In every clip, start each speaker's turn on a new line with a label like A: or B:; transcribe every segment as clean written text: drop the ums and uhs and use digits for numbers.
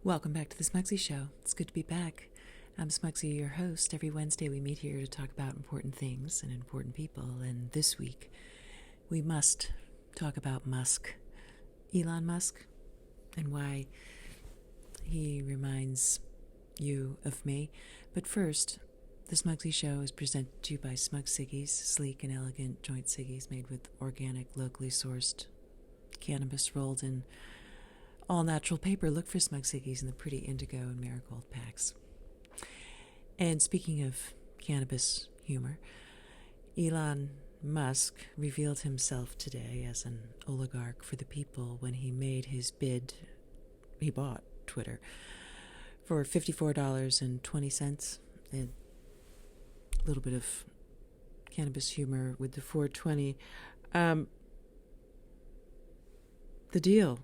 A: Welcome back to the Smugsy Show. It's good to be back. I'm Smugsy, your host. Every Wednesday we meet here to talk about important things and important people. And this week we must talk about Musk, Elon Musk, and why he reminds you of me. But first, the Smugsy Show is presented to you by Smug Ciggies, sleek and elegant joint ciggies made with organic, locally sourced cannabis rolled in all-natural paper. Look for Smug Ciggies in the pretty indigo and marigold packs. And speaking of cannabis humor, Elon Musk revealed himself today as an oligarch for the people when he made his bid. He bought Twitter for $54.20. A little bit of cannabis humor with the 420. The deal,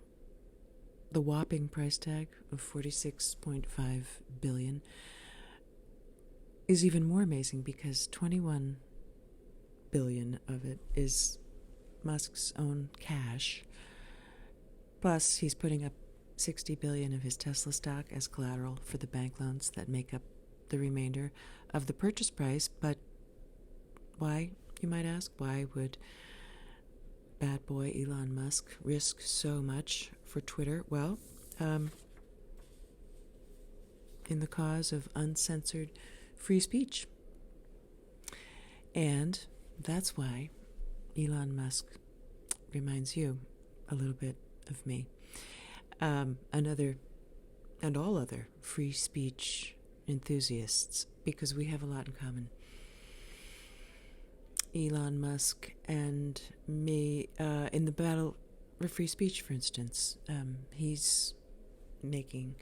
A: the whopping price tag of $46.5 billion, is even more amazing because $21 billion of it is Musk's own cash. Plus, he's putting up $60 billion of his Tesla stock as collateral for the bank loans that make up the remainder of the purchase price. But why, you might ask, why would bad boy Elon Musk risk so much for Twitter? Well, in the cause of uncensored free speech. And that's why Elon Musk reminds you a little bit of me. Another and all other free speech enthusiasts, because we have a lot in common. Elon Musk and me, in the battle for free speech, for instance, he's making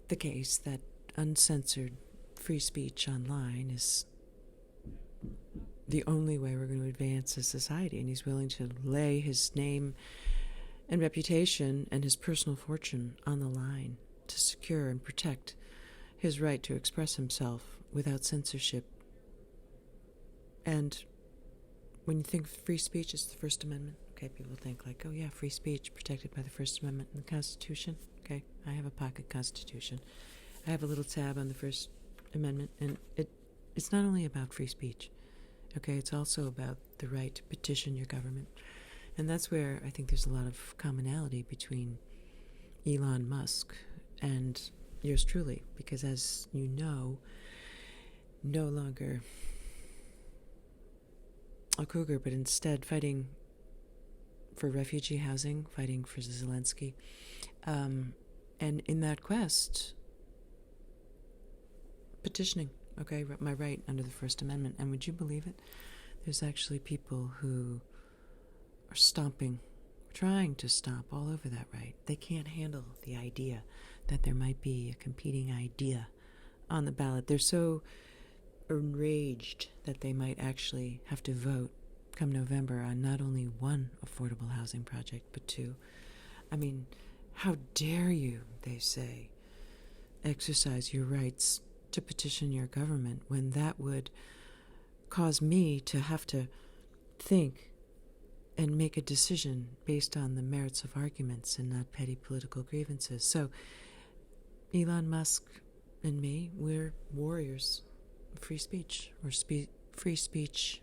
A: the case that uncensored free speech online is the only way we're going to advance as society, and he's willing to lay his name and reputation and his personal fortune on the line to secure and protect his right to express himself without censorship. And when you think free speech is the First Amendment, okay, people think like, oh yeah, free speech protected by the First Amendment in the Constitution. Okay, I have a pocket Constitution. I have a little tab on the First Amendment, and it's not only about free speech. Okay, it's also about the right to petition your government. And that's where I think there's a lot of commonality between Elon Musk and yours truly, because as you know, no longer a cougar, but instead fighting for refugee housing, fighting for Zelensky. And in that quest, petitioning, okay, my right under the First Amendment. And would you believe it? There's actually people who are stomping, trying to stomp all over that right. They can't handle the idea that there might be a competing idea on the ballot. They're so enraged that they might actually have to vote come November on not only one affordable housing project, but two. I mean, how dare you, they say, exercise your rights to petition your government when that would cause me to have to think and make a decision based on the merits of arguments and not petty political grievances. So Elon Musk and me, we're warriors of free speech. We're free speech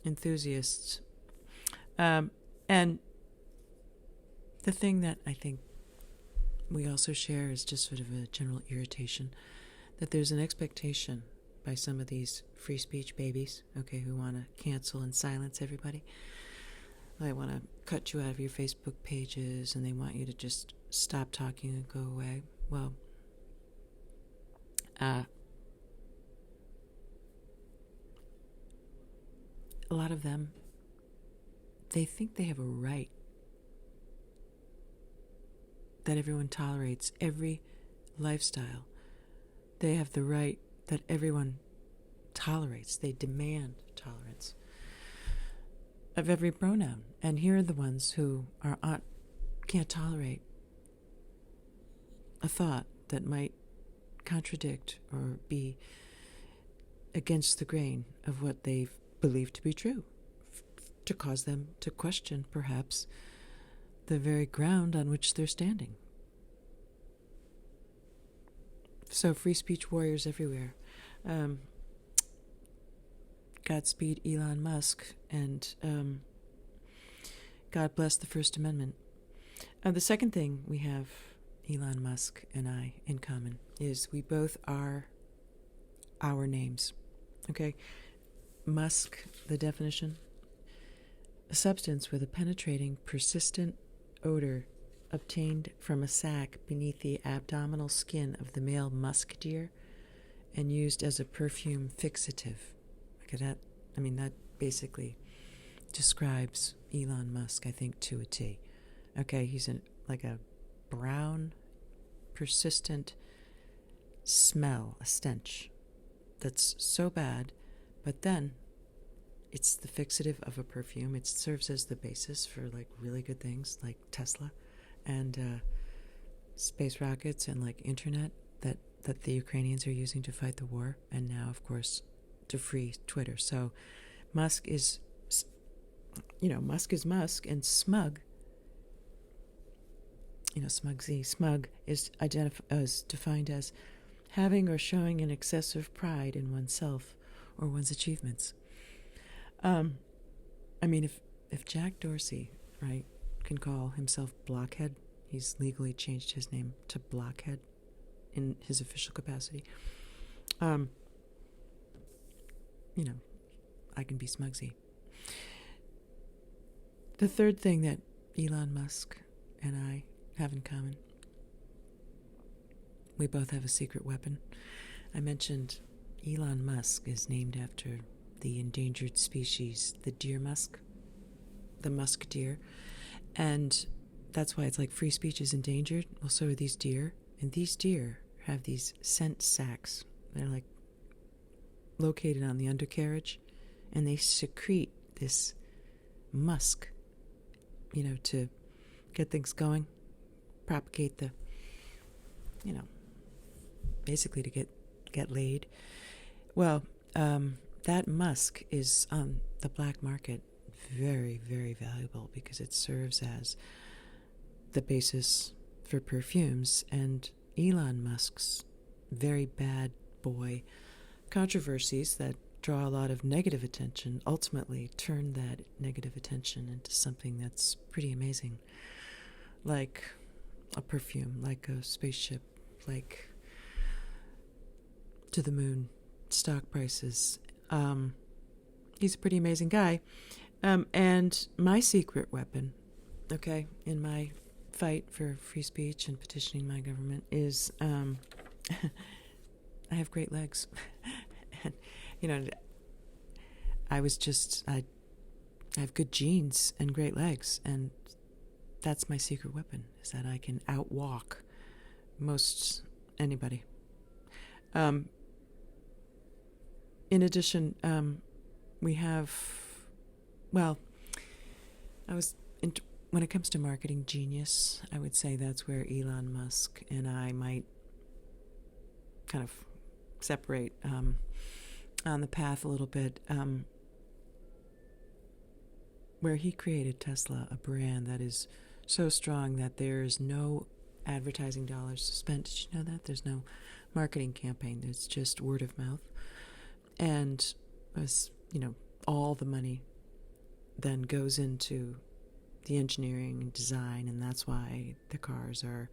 A: enthusiasts. And the thing that I think we also share is just sort of a general irritation that there's an expectation by some of these free speech babies, okay, who want to cancel and silence everybody. They want to cut you out of your Facebook pages, and they want you to just stop talking and go away. Well, a lot of them, they think they have a right that everyone tolerates every lifestyle. They have the right that everyone tolerates. They demand tolerance of every pronoun. And here are the ones who can't tolerate a thought that might contradict or be against the grain of what they believe to be true, to cause them to question, perhaps, the very ground on which they're standing. So free speech warriors everywhere. Godspeed Elon Musk, and God bless the First Amendment. The second thing we have, Elon Musk and I, in common is we both are our names. Okay? Musk, the definition: a substance with a penetrating, persistent odor obtained from a sac beneath the abdominal skin of the male musk deer and used as a perfume fixative. Okay, that basically describes Elon Musk, I think, to a T. Okay, he's like a brown, persistent smell, a stench that's so bad, but then it's the fixative of a perfume. It serves as the basis for like really good things like Tesla and space rockets and like internet that the Ukrainians are using to fight the war, and now, of course, to free Twitter. So Musk is Musk, and smug, smug is defined as having or showing an excessive pride in oneself or one's achievements. If Jack Dorsey, right, can call himself Blockhead, he's legally changed his name to Blockhead in his official capacity. I can be Smugsy. The third thing that Elon Musk and I have in common, we both have a secret weapon. I mentioned Elon Musk is named after the endangered species, the deer musk, the musk deer. And that's why it's like free speech is endangered. Well, so are these deer. And these deer have these scent sacs. They're like located on the undercarriage. And they secrete this musk, to get things going, propagate the, basically to get laid. Well, that musk is on the black market very, very valuable because it serves as the basis for perfumes, and Elon Musk's very bad boy controversies that draw a lot of negative attention ultimately turn that negative attention into something that's pretty amazing, like a perfume, like a spaceship, like to the moon stock prices. He's a pretty amazing guy. And my secret weapon, okay, in my fight for free speech and petitioning my government is I have great legs. And, I have good genes and great legs, and that's my secret weapon, is that I can outwalk most anybody. In addition, we have, when it comes to marketing genius, I would say that's where Elon Musk and I might kind of separate on the path a little bit, where he created Tesla, a brand that is so strong that there's no advertising dollars spent. Did you know that? There's no marketing campaign. It's just word of mouth. And as all the money then goes into the engineering and design, and that's why the cars are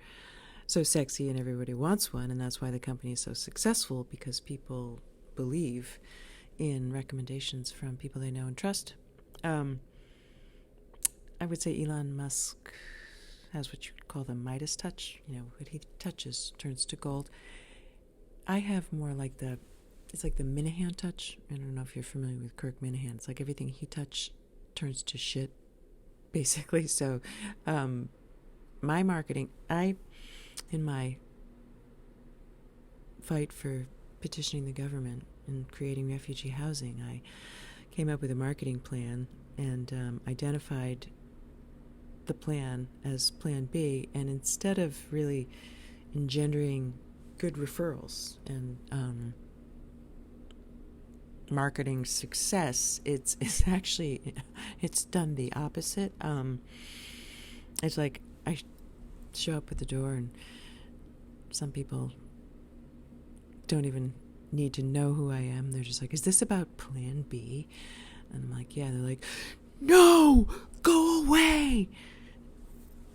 A: so sexy and everybody wants one, and that's why the company is so successful, because people believe in recommendations from people they know and trust. I would say Elon Musk has what you would call the Midas touch. What he touches turns to gold. I have more like it's like the Minahan touch. I don't know if you're familiar with Kirk Minahan. It's like everything he touches turns to shit, basically. So my marketing, in my fight for petitioning the government and creating refugee housing, I came up with a marketing plan and identified the plan as Plan B, and instead of really engendering good referrals and marketing success, it's actually done the opposite. It's like I show up at the door and some people don't even need to know who I am. They're just like, is this about Plan B? And I'm like, yeah. They're like, no, go away.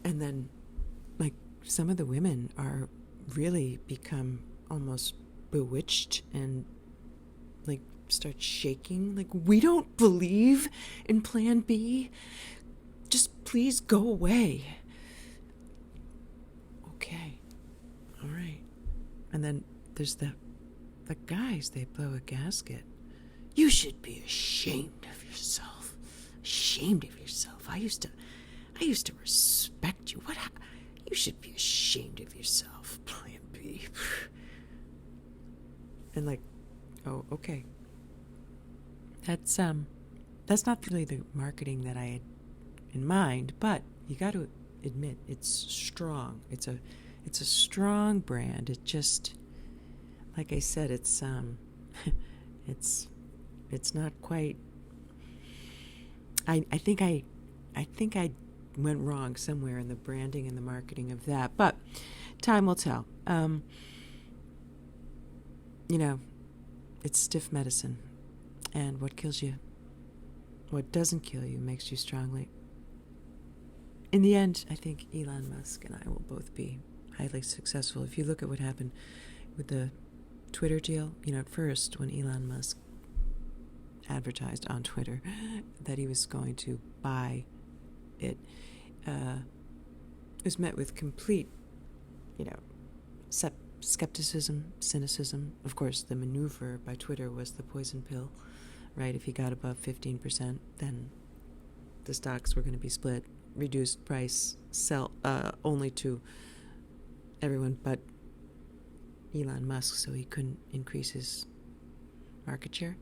A: And then, like, some of the women are really become almost bewitched and, like, start shaking. Like, we don't believe in Plan B. Just please go away. Okay. All right. And then there's the guys, they blow a gasket. You should be ashamed of yourself. Ashamed of yourself. I used to respect you. You should be ashamed of yourself. Plan B. And like, oh, okay. That's not really the marketing that I had in mind, but you got to admit it's strong. It's a strong brand. It just, like I said, it's not quite. I think I went wrong somewhere in the branding and the marketing of that, but time will tell. It's stiff medicine, and what kills you, what doesn't kill you, makes you strongly. In the end, I think Elon Musk and I will both be highly successful. If you look at what happened with the Twitter deal, at first when Elon Musk advertised on Twitter that he was going to buy it, was met with complete, skepticism, cynicism. Of course, the maneuver by Twitter was the poison pill, right? If he got above 15%, then the stocks were going to be split, reduced price, sell only to everyone but Elon Musk, so he couldn't increase his market share,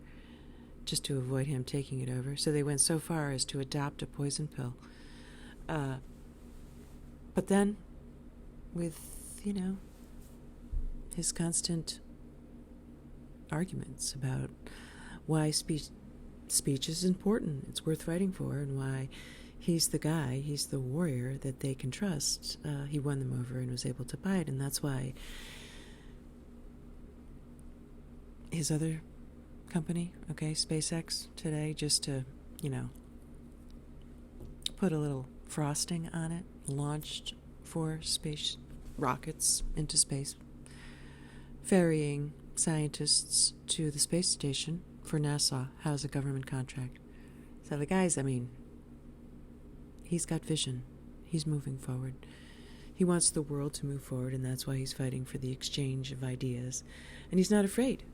A: just to avoid him taking it over. So they went so far as to adopt a poison pill. But then, with, his constant arguments about why speech is important, it's worth fighting for, and why he's the guy, he's the warrior that they can trust, he won them over and was able to buy it. And that's why his other company, SpaceX, today, just to, put a little frosting on it, launched 4 space rockets into space, ferrying scientists to the space station for NASA as a government contract. So the guy's, he's got vision. He's moving forward. He wants the world to move forward, and that's why he's fighting for the exchange of ideas. And he's not afraid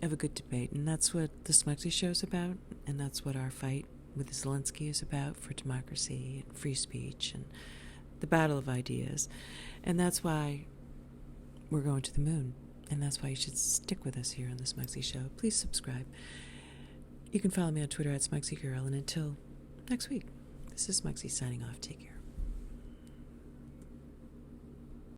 A: of a good debate, and that's what the Smugsy Show's about, and that's what our fight with Zelensky is about, for democracy and free speech and the battle of ideas. And that's why we're going to the moon, and that's why you should stick with us here on the Smugsy Show. Please subscribe. You can follow me on Twitter at SmugsyGirl, and until next week, this is Smugsy signing off. Take care.